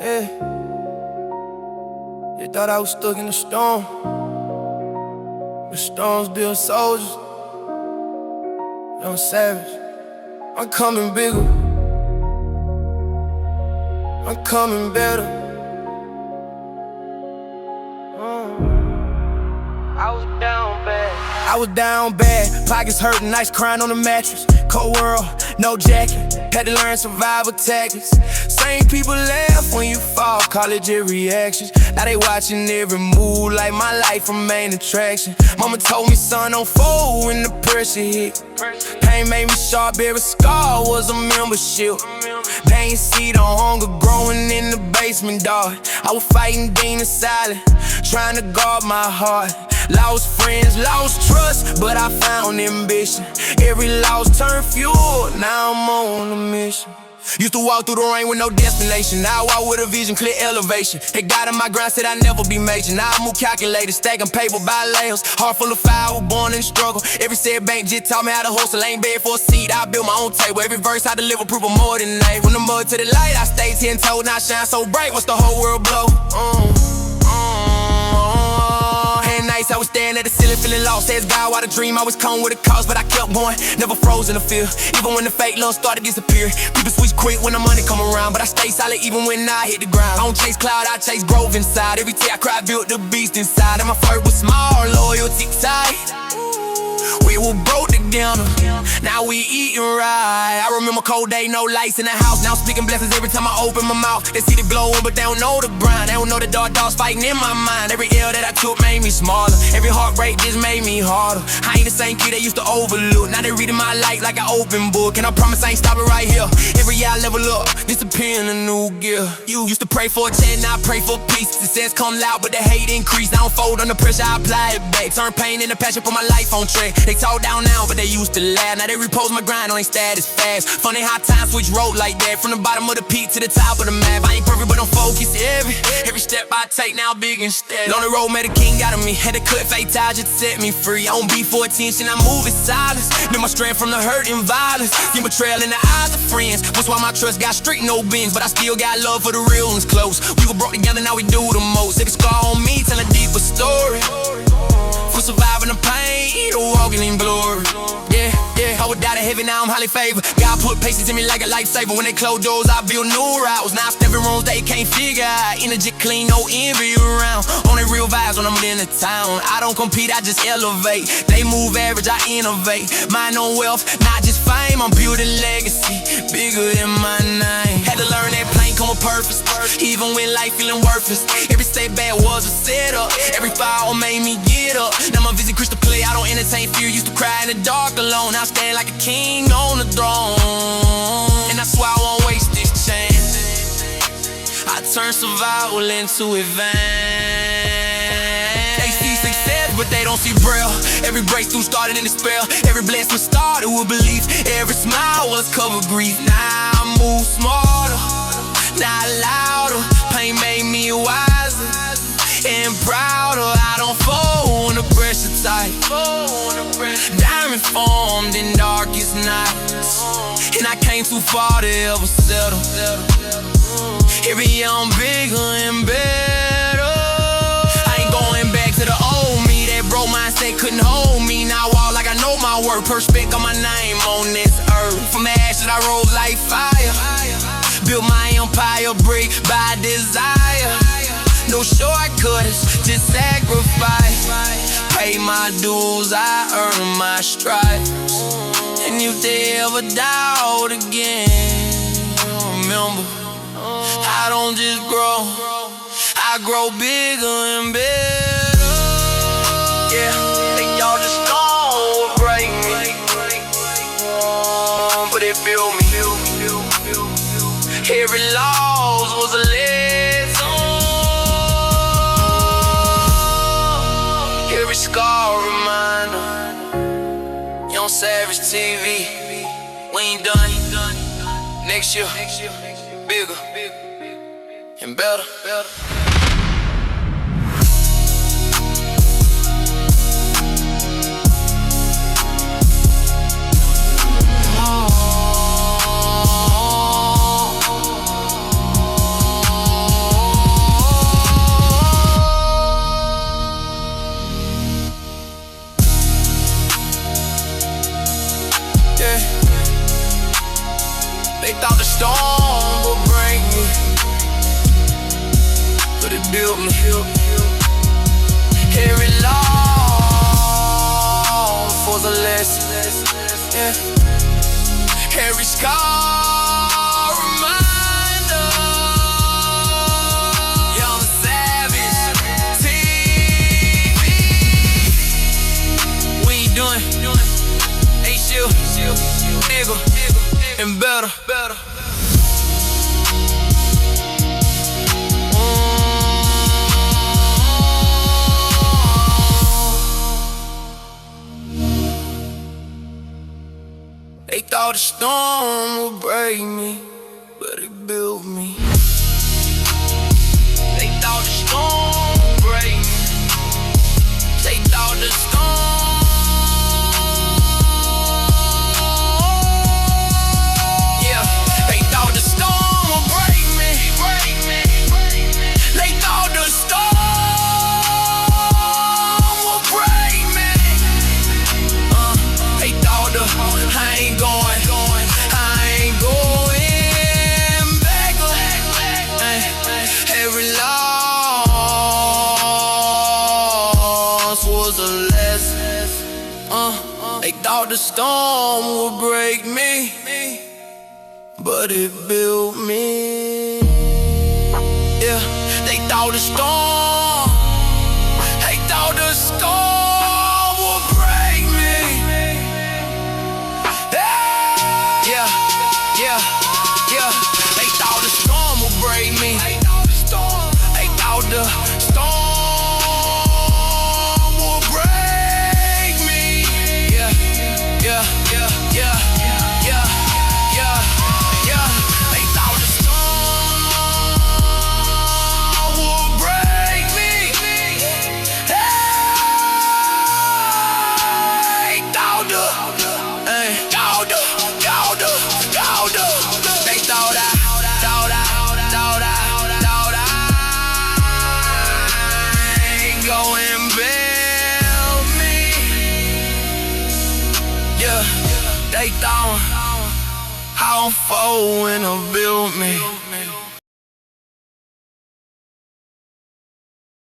Yeah. They thought I was stuck in the storm, but storms build soldiers. Young Savage, I'm coming bigger, I'm coming better. I was down bad, pockets hurting, nice crying on the mattress. Cold world, no jacket, had to learn survival tactics. Same people laugh when you fall, college reactions. Now they watching every move like my life a main attraction. Mama told me, son, don't fold when the pressure hit. Pain made me sharp, every scar was a membership. They ain't see the hunger growing in the basement, dog. I was fighting demons silent, trying to guard my heart. Lost friends, lost trust, but I found ambition. Every loss turned fuel, now I'm on a mission. Used to walk through the rain with no destination. Now I walk with a vision, clear elevation. They got in my grind, said I'd never be major. Now I move calculated, stacking paper by layers. Heart full of fire, was born in struggle. Every said bank just taught me how to hustle. Ain't beg for a seat, I built my own table. Every verse I deliver proof of more than A. From the mud to the light, I stay 10 toes. Now I shine so bright, watch the whole world blow. I was staring at the ceiling, feeling lost. Says God, why the dream always come with a cause, but I kept going, never froze in the field. Even when the fake love started to disappear. People switch quick when the money come around, but I stay solid even when I hit the ground. I don't chase cloud, I chase growth inside. Every tear I cry built the beast inside. And my flirt was small, loyalty tight. We were broke together, now we eating right. I remember cold day, no lights in the house. Now I'm speaking blessings every time I open my mouth. They see the glowing, but they don't know the grind. They don't know the dark dogs fighting in my mind. Every L that I took made me smaller. Every heartbreak just made me harder. I ain't the same kid they used to overlook. Now they reading my life like an open book. And I promise I ain't stopping right here. Every year I level up, disappear in a new gear. You used to pray for a chance, now I pray for peace. The sense come loud, but the hate increase. Now I don't fold under pressure, I apply it back. Turn pain into passion, put my life on track. They talk down now, but they used to laugh. Now they repose my grind on their status fast. Funny how time switch road like that. From the bottom of the peak to the top of the map. I ain't perfect, but I'm focused every step I take now big and steady. On the road, made a king out of me. Had to cut fake ties just to set me free. I don't be for attention, I move in silence. Build my strength from the hurt and violence. Get betrayal in the eyes of friends. That's why my trust got street, no bins. But I still got love for the real ones close. We were brought together, now we do the most. Take a scar on me, tell a deeper story. For surviving the pain, walking in glory. Yeah, I would die to heaven, now I'm highly favored. God put patience in me like a lifesaver. When they close doors, I build new routes. Now I step in rooms they can't figure out. Energy clean, no envy around. Only real vibes when I'm in the town. I don't compete, I just elevate. They move average, I innovate. Mine on wealth, not just fame. I'm building legacy, bigger than my name. Had to learn that pain come with purpose, even when life feeling worthless. Every step back was a setup. Every fall made me get up. Now my vision crystal clear, I don't entertain fear. Used to cry in the dark alone, now I stand like a king on the throne. And that's why I won't waste this chance. I turn survival into advance. They see success, but they don't see braille. Every breakthrough started in despair. Every blessing started with belief. Every smile was covered grief. Now I move smarter, not louder. Pain made me wiser and prouder. I don't fold when the pressure tight. Diamond formed in darkest nights, and I came too far to ever settle. Every year I'm bigger and better. I ain't going back to the old me. That broke mindset couldn't hold me. Now I walk like I know my worth. Perspect on my name on this earth. From the ashes I rose like fire. Built my empire brick by desire. No shortcuts, just sacrifice. Pay my dues, I earn my stripes. And if they ever doubt again, remember, I don't just grow, I grow bigger and better. Yeah, think y'all just gon' break me, but it built me. Every loss was a lesson. Every scar reminder. Young Savage TV. We ain't done. Next year, bigger and better. They thought the storm would break me, but it built me. Every loss was a lesson, yeah. Every scar reminder. Young Savage TV. We ain't doing A-Shield, nigga, and better. They thought the storm would break me, but it built me. They thought the storm would break me. They thought the storm, yeah. They thought the storm would break me. They thought the storm would break me. They thought the I ain't going back. Every loss was a lesson. They thought the storm would break me, but it built me. Yeah, they thought the storm. They thought the storm would break me. Yeah. They thought the storm would break me. They thought the storm would break me. Yeah. They thought the storm would break me. They thought the going build me. Yeah, they thought how I'm for when I build me.